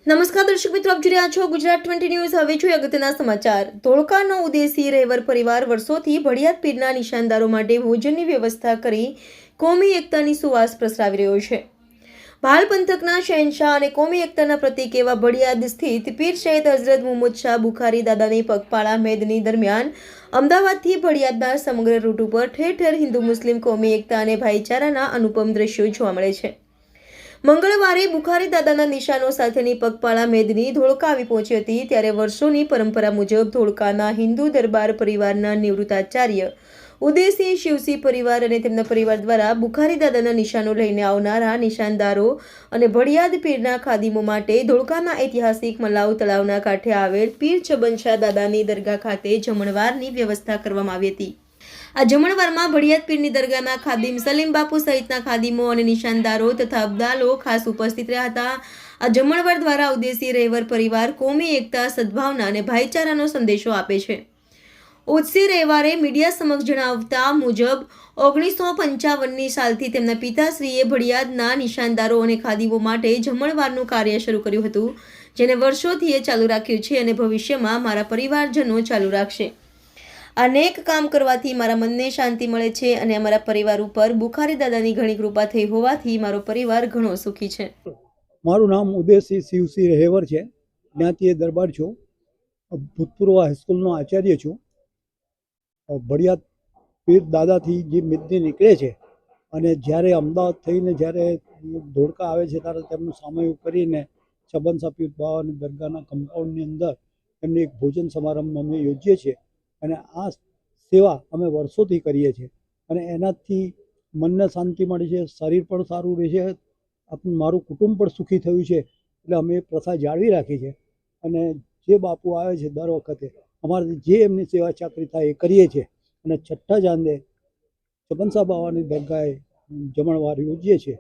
નમસ્કાર દર્શક મિત્રો, આપ જોઈ રહ્યા છો ગુજરાત 20 ન્યૂઝ। હવે જોઈએ અગત્યના સમાચાર। ધોળકાનો ઉદેસી રહેવર પરિવાર વર્ષોથી ભડિયાદ પીરના નિશાનદારો માટે ભોજનની વ્યવસ્થા કરી કોમી એકતાની સુવાસ પ્રસરાવી રહ્યો છે। ભાલ પંથકના શહેનશાહ અને કોમી એકતાના પ્રતીક એવા ભડિયાદ સ્થિત પીર સૈયદ હઝરત મુહમ્મદ શાહ બુખારી દાદાની પગપાળા મેદની દરમિયાન અમદાવાદથી ભડિયાદના સમગ્ર રૂટ ઉપર ઠેર ઠેર હિન્દુ મુસ્લિમ કોમી એકતા અને ભાઈચારાના અનુપમ દ્રશ્યો જોવા મળે છે। મંગળવારે બુખારી દાદાના નિશાનો સાથેની પગપાળા મેદની ધોળકા આવી પહોંચી હતી। ત્યારે વર્ષોની પરંપરા મુજબ ધોળકાના હિન્દુ દરબાર પરિવારના નિવૃત્ત આચાર્ય ઉદયસિંહ શિવસિંહ પરિવાર અને તેમના પરિવાર દ્વારા બુખારી દાદાના નિશાનો લઈને આવનારા નિશાનદારો અને ભડિયાદ પીરના ખાદીમો માટે ધોળકાના ઐતિહાસિક મલાવ તળાવના કાંઠે આવેલ પીર છબનશાહ દાદાની દરગાહ ખાતે જમણવારની વ્યવસ્થા કરવામાં આવી હતી। આ જમણવારમાં ભડિયાદ પીરની દરગાહના ખાદીમ સલીમ બાપુ સહિતના ખાદીમો અને નિશાનદારો તથા અબ્દાલો ખાસ ઉપસ્થિત રહ્યા હતા। આ જમણવાર દ્વારા ઉદેસી રહેવર પરિવાર કોમી એકતા, સદભાવના અને ભાઈચારાનો સંદેશો આપે છે। ઉદેસી રહેવારે મીડિયા સમક્ષ જણાવતા મુજબ 1955ની સાલથી તેમના પિતાશ્રીએ ભડિયાદના નિશાનદારો અને ખાદીમો માટે જમણવારનું કાર્ય શરૂ કર્યું હતું, જેને વર્ષોથી એ ચાલુ રાખ્યું છે અને ભવિષ્યમાં મારા પરિવારજનો ચાલુ રાખશે। અનેક કામ કરવાથી મારા મનને શાંતિ મળે છે અને અમારા પરિવાર ઉપર બુખારી દાદાની ઘણી કૃપા થઈ હોવાથી મારો પરિવાર ઘણો સુખી છે। મારું નામ ઉદયસિંહ શિવસિંહ રહેવર છે। જ્ઞાતિય દરબાર છું। ભૂતપૂર્વ હાઈસ્કૂલનો આચાર્ય છું। ભડિયાદ પીર દાદાથી જે મેદની નીકળે છે અને જ્યારે અમદાવાદ થઈને જ્યારે ધોળકા આવે છે ત્યારે તેમનું સામયું કરીને છબનશાહ પીર બાવાની દરગાહના કમ્પાઉન્ડની અંદર એમની એક ભોજન સમારંભ અમે યોજીએ છીએ અને આ સેવા અમે વર્ષોથી કરીએ છીએ અને એનાથી મનને શાંતિ મળે છે, શરીર પણ સારું રહે છે, મારું કુટુંબ પણ સુખી થયું છે। એટલે અમે એ પ્રથા જાળવી રાખી છે અને જે બાપુ આવે છે દર વખતે અમારાથી જે એમની સેવા ચાકરી થાય એ કરીએ છીએ અને છઠ્ઠા ચાંદે છબનશાહ બાવાની દરગાહે જમણવાર યોજીએ છીએ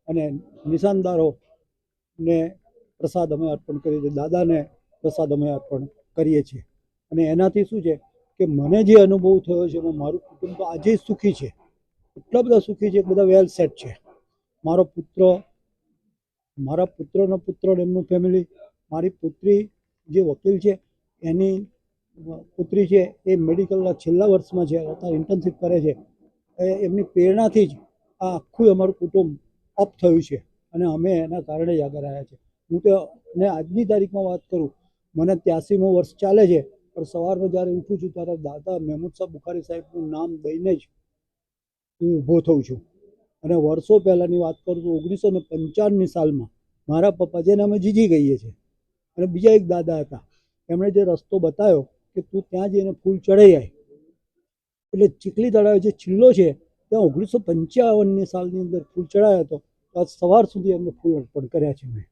અને નિશાનદારોને પ્રસાદ અમે અર્પણ કરીએ છીએ, દાદાને પ્રસાદ અમે અર્પણ કરીએ છીએ અને એનાથી શું છે કે મને જે અનુભવ થયો છે એમાં મારું કુટુંબ તો આજે સુખી છે, એટલા બધા સુખી છે, બધા વેલ સેટ છે। મારા પુત્રનો પુત્ર એમનું ફેમિલી, મારી પુત્રી જે વકીલ છે એની પુત્રી છે એ મેડિકલના છેલ્લા વર્ષમાં છે, અત્યારે ઇન્ટર્નશીપ કરે છે। એમની પ્રેરણાથી જ આ આખું અમારું કુટુંબ અપ થયું છે અને અમે એના કારણે જ આગળ આવ્યા છે। હું તો ને આજની તારીખમાં વાત કરું, મને 83મું વર્ષ ચાલે છે, પણ સવારમાં જ્યારે ઉઠું છું ત્યારે દાદા મહેમૂદ શાહ બુખારી સાહેબનું નામ દઈને જ હું ઊભો થઉં છું। અને વર્ષો પહેલાંની વાત કરું તો 1955ની સાલમાં મારા પપ્પા, જેને અમે જીજી કહીએ છીએ, અને બીજા એક દાદા હતા, એમણે જે રસ્તો બતાવ્યો કે તું ત્યાં જઈને ફૂલ ચડાઈ આય, એટલે ચીખલી તળાવે જે છિલ્લો છે ત્યાં 1955ની સાલની અંદર ફૂલ ચડાયો હતો। આજ સવાર સુધી એમને ફૂલ અર્પણ કર્યા છે મેં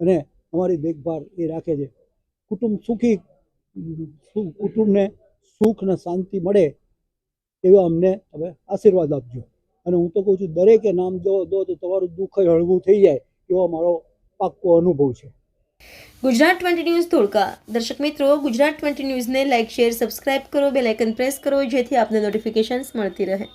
અને અમારી દેખભાળ એ રાખે છે। કુટુંબ સુખી, કુટુંબને સુખ ને શાંતિ મળે એવા અમને હવે આશીર્વાદ આપજો અને હું તો કહું છું દરેકે નામ દો તો તમારું દુઃખ હળવું થઈ જાય એવો મારો પાક્કો અનુભવ છે। ગુજરાત 20 ન્યૂઝ ધોળકા। દર્શક મિત્રો, ગુજરાત 20 ન્યૂઝને લાઇક, શેર, સબસ્ક્રાઇબ કરો, બેલ આઇકન પ્રેસ કરો જેથી આપને નોટિફિકેશન્સ મળતી રહે।